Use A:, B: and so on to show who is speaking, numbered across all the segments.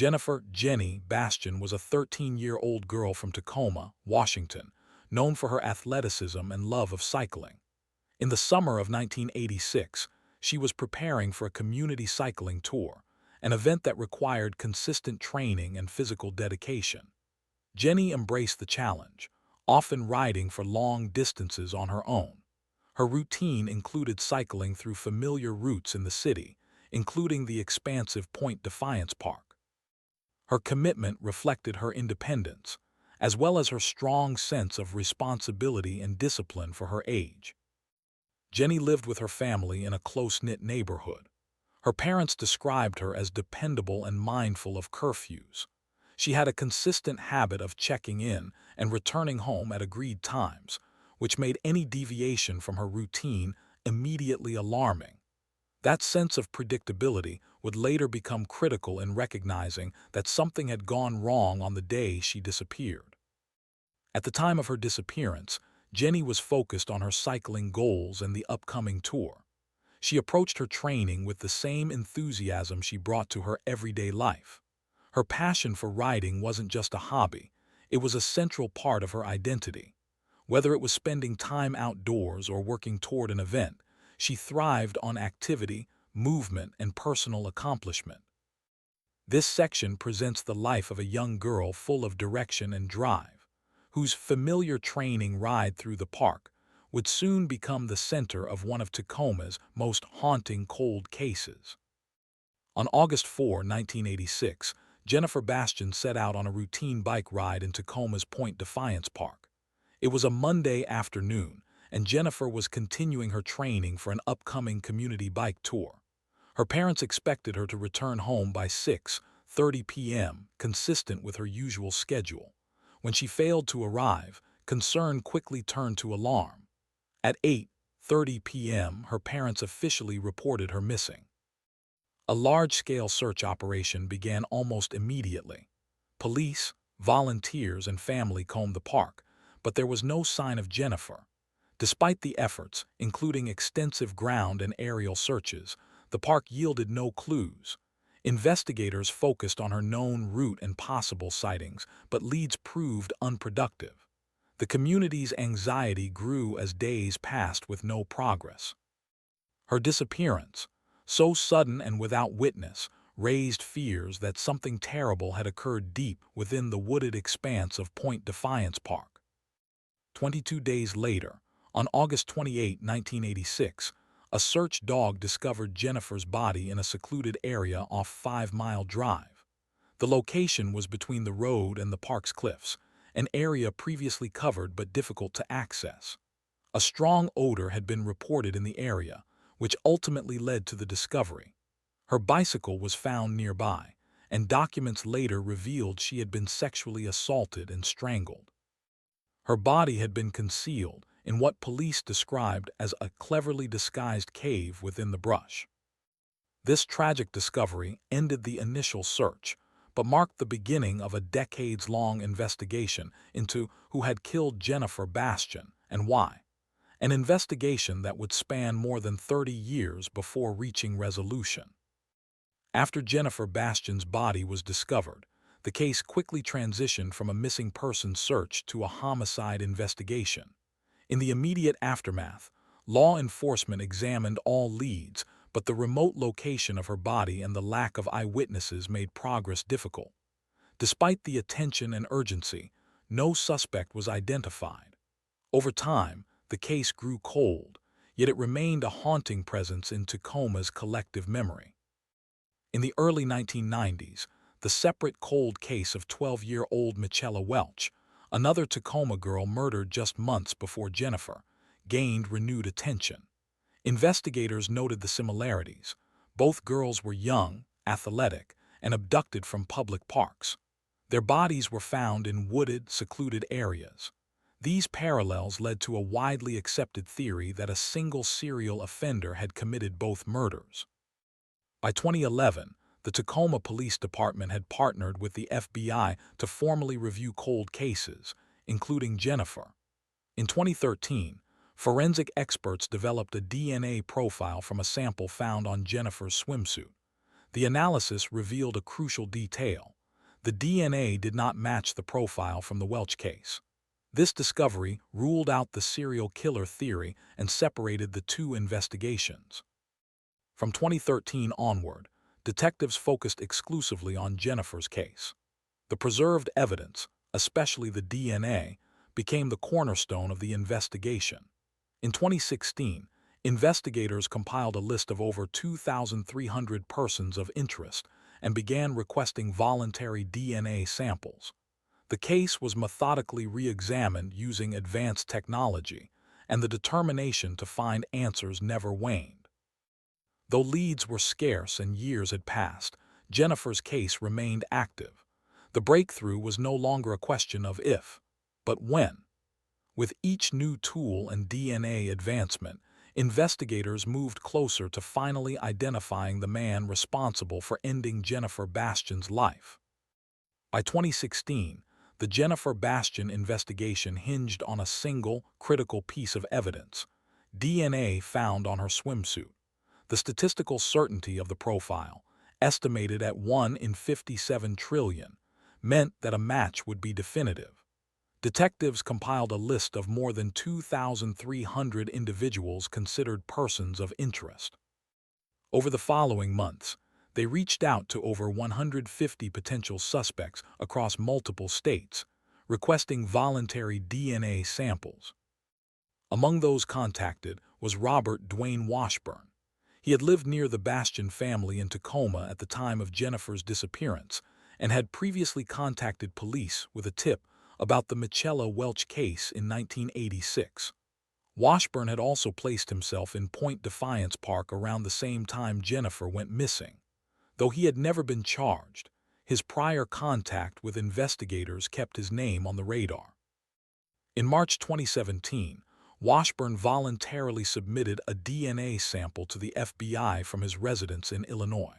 A: Jenni Bastian was a 13-year-old girl from Tacoma, Washington, known for her athleticism and love of cycling. In the summer of 1986, she was preparing for a community cycling tour, an event that required consistent training and physical dedication. Jenni embraced the challenge, often riding for long distances on her own. Her routine included cycling through familiar routes in the city, including the expansive Defiance Park. Her commitment reflected her independence, as well as her strong sense of responsibility and discipline for her age. Jenni lived with her family in a close-knit neighborhood. Her parents described her as dependable and mindful of curfews. She had a consistent habit of checking in and returning home at agreed times, which made any deviation from her routine immediately alarming. That sense of predictability would later become critical in recognizing that something had gone wrong on the day she disappeared. At the time of her disappearance, Jenni was focused on her cycling goals and the upcoming tour. She approached her training with the same enthusiasm she brought to her everyday life. Her passion for riding wasn't just a hobby, it was a central part of her identity. Whether it was spending time outdoors or working toward an event, she thrived on activity, movement, and personal accomplishment. This section presents the life of a young girl full of direction and drive, whose familiar training ride through the park would soon become the center of one of Tacoma's most haunting cold cases. On August 4, 1986, Jennifer Bastian set out on a routine bike ride in Tacoma's Defiance Park. It was a Monday afternoon, and Jennifer was continuing her training for an upcoming community bike tour. Her parents expected her to return home by 6:30 p.m., consistent with her usual schedule. When she failed to arrive, concern quickly turned to alarm. At 8:30 p.m., her parents officially reported her missing. A large-scale search operation began almost immediately. Police, volunteers, and family combed the park, but there was no sign of Jennifer. Despite the efforts, including extensive ground and aerial searches, the park yielded no clues. Investigators focused on her known route and possible sightings, but leads proved unproductive. The community's anxiety grew as days passed with no progress. Her disappearance, so sudden and without witness, raised fears that something terrible had occurred deep within the wooded expanse of Defiance Park. 22 days later, on August 28, 1986, a search dog discovered Jennifer's body in a secluded area off 5 Mile Drive. The location was between the road and the park's cliffs, an area previously covered but difficult to access. A strong odor had been reported in the area, which ultimately led to the discovery. Her bicycle was found nearby, and documents later revealed she had been sexually assaulted and strangled. Her body had been concealed in what police described as a cleverly disguised cave within the brush. This tragic discovery ended the initial search, but marked the beginning of a decades-long investigation into who had killed Jennifer Bastian and why. An investigation that would span more than 30 years before reaching resolution. After Jennifer Bastian's body was discovered, the case quickly transitioned from a missing persons search to a homicide investigation. In the immediate aftermath, law enforcement examined all leads, but the remote location of her body and the lack of eyewitnesses made progress difficult. Despite the attention and urgency, no suspect was identified. Over time, the case grew cold, yet it remained a haunting presence in Tacoma's collective memory. In the early 1990s, the separate cold case of 12-year-old Michelle Welch, another Tacoma girl murdered just months before Jennifer, gained renewed attention. Investigators noted the similarities. Both girls were young, athletic, and abducted from public parks. Their bodies were found in wooded, secluded areas. These parallels led to a widely accepted theory that a single serial offender had committed both murders. By 2011, the Tacoma Police Department had partnered with the FBI to formally review cold cases, including Jennifer. In 2013, forensic experts developed a DNA profile from a sample found on Jennifer's swimsuit. The analysis revealed a crucial detail. The DNA did not match the profile from the Welch case. This discovery ruled out the serial killer theory and separated the two investigations. From 2013 onward, detectives focused exclusively on Jennifer's case. The preserved evidence, especially the DNA, became the cornerstone of the investigation. In 2016, investigators compiled a list of over 2,300 persons of interest and began requesting voluntary DNA samples. The case was methodically re-examined using advanced technology, and the determination to find answers never waned. Though leads were scarce and years had passed, Jennifer's case remained active. The breakthrough was no longer a question of if, but when. With each new tool and DNA advancement, investigators moved closer to finally identifying the man responsible for ending Jennifer Bastian's life. By 2016, the Jennifer Bastian investigation hinged on a single, critical piece of evidence: DNA found on her swimsuit. The statistical certainty of the profile, estimated at 1 in 57 trillion, meant that a match would be definitive. Detectives compiled a list of more than 2,300 individuals considered persons of interest. Over the following months, they reached out to over 150 potential suspects across multiple states, requesting voluntary DNA samples. Among those contacted was Robert Dwayne Washburn. He had lived near the Bastian family in Tacoma at the time of Jennifer's disappearance and had previously contacted police with a tip about the Michelle Welch case in 1986. Washburn had also placed himself in Point Defiance Park around the same time Jennifer went missing. Though he had never been charged, his prior contact with investigators kept his name on the radar. In March 2017, Washburn voluntarily submitted a DNA sample to the FBI from his residence in Illinois.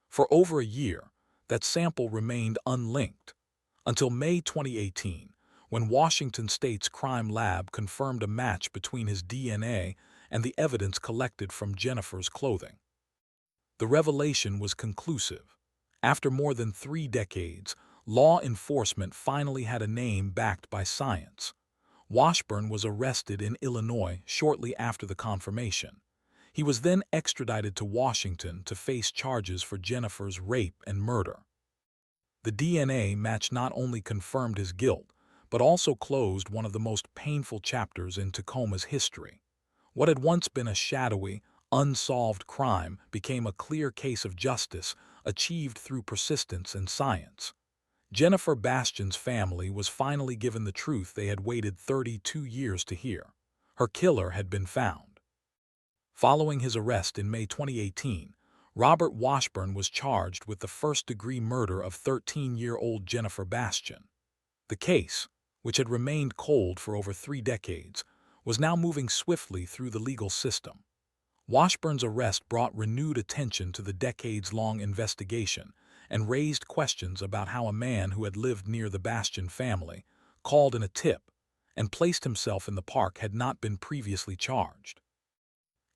A: For over a year, that sample remained unlinked, until May 2018, when Washington State's crime lab confirmed a match between his DNA and the evidence collected from Jennifer's clothing. The revelation was conclusive. After more than 3 decades, law enforcement finally had a name backed by science. Washburn was arrested in Illinois shortly after the confirmation. He was then extradited to Washington to face charges for Jennifer's rape and murder. The DNA match not only confirmed his guilt, but also closed one of the most painful chapters in Tacoma's history. What had once been a shadowy, unsolved crime became a clear case of justice achieved through persistence and science. Jennifer Bastian's family was finally given the truth they had waited 32 years to hear. Her killer had been found. Following his arrest in May 2018, Robert Washburn was charged with the first-degree murder of 13-year-old Jennifer Bastian. The case, which had remained cold for over 3 decades, was now moving swiftly through the legal system. Washburn's arrest brought renewed attention to the decades-long investigation and raised questions about how a man who had lived near the Bastian family, called in a tip, and placed himself in the park had not been previously charged.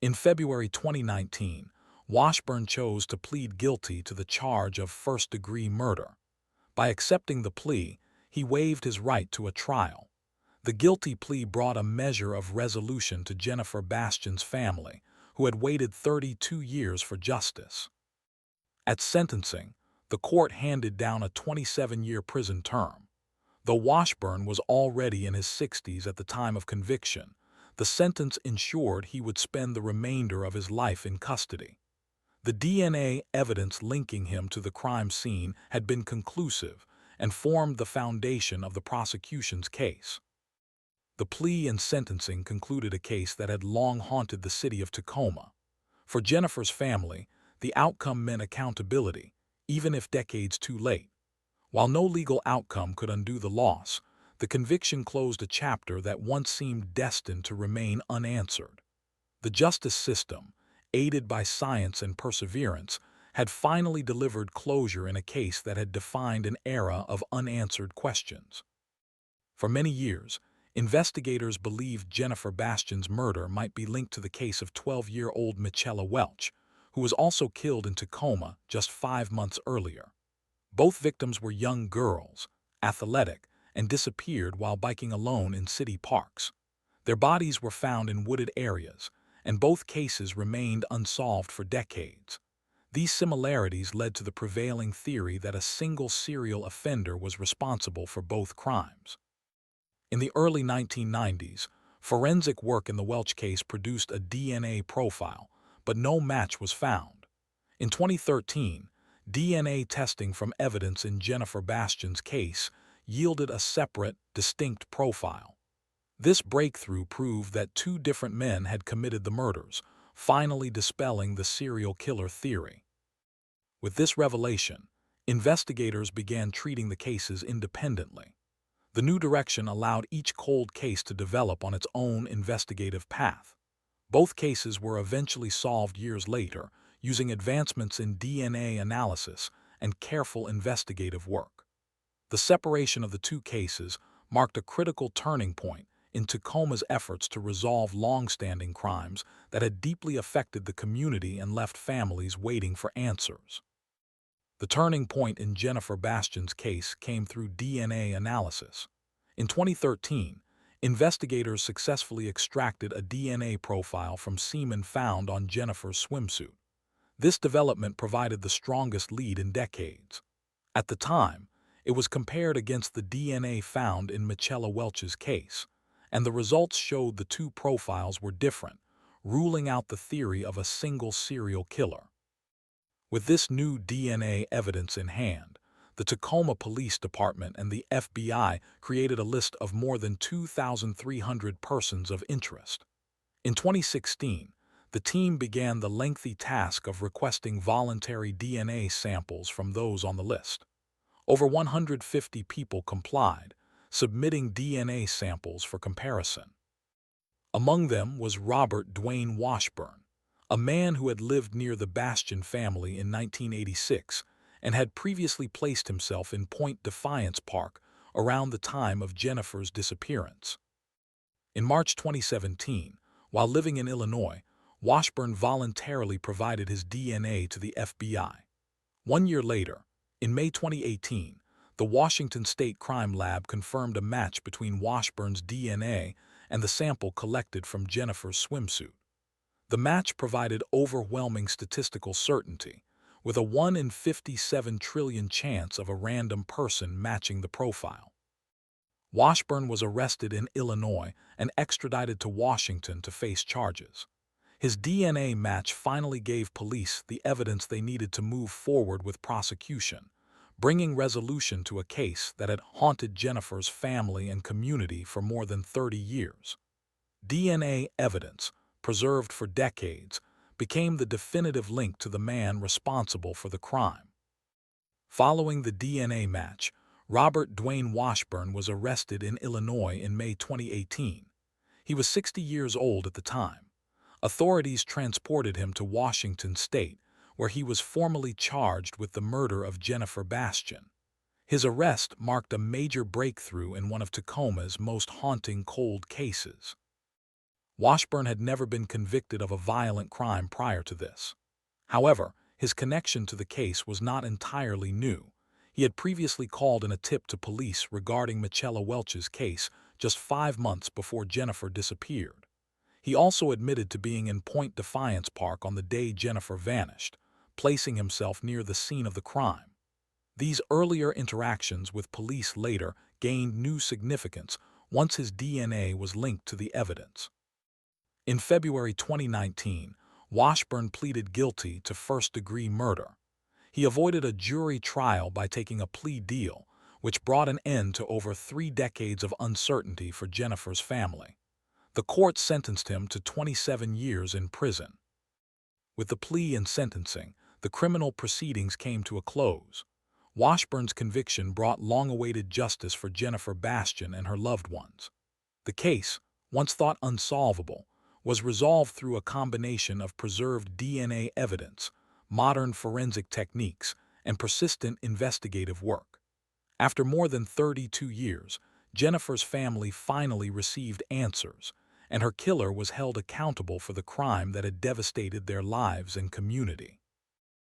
A: In February 2019, Washburn chose to plead guilty to the charge of first-degree murder. By accepting the plea, he waived his right to a trial. The guilty plea brought a measure of resolution to Jennifer Bastian's family, who had waited 32 years for justice. At sentencing, the court handed down a 27-year prison term. Though Washburn was already in his 60s at the time of conviction, the sentence ensured he would spend the remainder of his life in custody. The DNA evidence linking him to the crime scene had been conclusive and formed the foundation of the prosecution's case. The plea and sentencing concluded a case that had long haunted the city of Tacoma. For Jennifer's family, the outcome meant accountability, even if decades too late. While no legal outcome could undo the loss, the conviction closed a chapter that once seemed destined to remain unanswered. The justice system, aided by science and perseverance, had finally delivered closure in a case that had defined an era of unanswered questions. For many years, investigators believed Jennifer Bastian's murder might be linked to the case of 12-year-old Michelle Welch, who was also killed in Tacoma just 5 months earlier. Both victims were young girls, athletic, and disappeared while biking alone in city parks. Their bodies were found in wooded areas, and both cases remained unsolved for decades. These similarities led to the prevailing theory that a single serial offender was responsible for both crimes. In the early 1990s, forensic work in the Welch case produced a DNA profile, but no match was found. In 2013, DNA testing from evidence in Jennifer Bastian's case yielded a separate, distinct profile. This breakthrough proved that two different men had committed the murders, finally dispelling the serial killer theory. With this revelation, investigators began treating the cases independently. The new direction allowed each cold case to develop on its own investigative path. Both cases were eventually solved years later, using advancements in DNA analysis and careful investigative work. The separation of the two cases marked a critical turning point in Tacoma's efforts to resolve long-standing crimes that had deeply affected the community and left families waiting for answers. The turning point in Jennifer Bastian's case came through DNA analysis. In 2013, investigators successfully extracted a DNA profile from semen found on Jennifer's swimsuit. This development provided the strongest lead in decades. At the time, it was compared against the DNA found in Michelle Welch's case, and the results showed the two profiles were different, ruling out the theory of a single serial killer. With this new DNA evidence in hand, the Tacoma Police Department and the FBI created a list of more than 2,300 persons of interest. In 2016, the team began the lengthy task of requesting voluntary DNA samples from those on the list. Over 150 people complied, submitting DNA samples for comparison. Among them was Robert Dwayne Washburn, a man who had lived near the Bastian family in 1986 and had previously placed himself in Point Defiance Park around the time of Jennifer's disappearance. In March 2017, while living in Illinois, Washburn voluntarily provided his DNA to the FBI. 1 year later, in May 2018, the Washington State Crime Lab confirmed a match between Washburn's DNA and the sample collected from Jennifer's swimsuit. The match provided overwhelming statistical certainty, with a 1 in 57 trillion chance of a random person matching the profile. Washburn was arrested in Illinois and extradited to Washington to face charges. His DNA match finally gave police the evidence they needed to move forward with prosecution, bringing resolution to a case that had haunted Jennifer's family and community for more than 30 years. DNA evidence, preserved for decades, became the definitive link to the man responsible for the crime. Following the DNA match, Robert Dwayne Washburn was arrested in Illinois in May 2018. He was 60 years old at the time. Authorities transported him to Washington State, where he was formally charged with the murder of Jennifer Bastian. His arrest marked a major breakthrough in one of Tacoma's most haunting cold cases. Washburn had never been convicted of a violent crime prior to this. However, his connection to the case was not entirely new. He had previously called in a tip to police regarding Michelle Welch's case just 5 months before Jennifer disappeared. He also admitted to being in Point Defiance Park on the day Jennifer vanished, placing himself near the scene of the crime. These earlier interactions with police later gained new significance once his DNA was linked to the evidence. In February 2019, Washburn pleaded guilty to first-degree murder. He avoided a jury trial by taking a plea deal, which brought an end to over 3 decades of uncertainty for Jennifer's family. The court sentenced him to 27 years in prison. With the plea and sentencing, the criminal proceedings came to a close. Washburn's conviction brought long-awaited justice for Jennifer Bastian and her loved ones. The case, once thought unsolvable, was resolved through a combination of preserved DNA evidence, modern forensic techniques, and persistent investigative work. After more than 32 years, Jennifer's family finally received answers, and her killer was held accountable for the crime that had devastated their lives and community.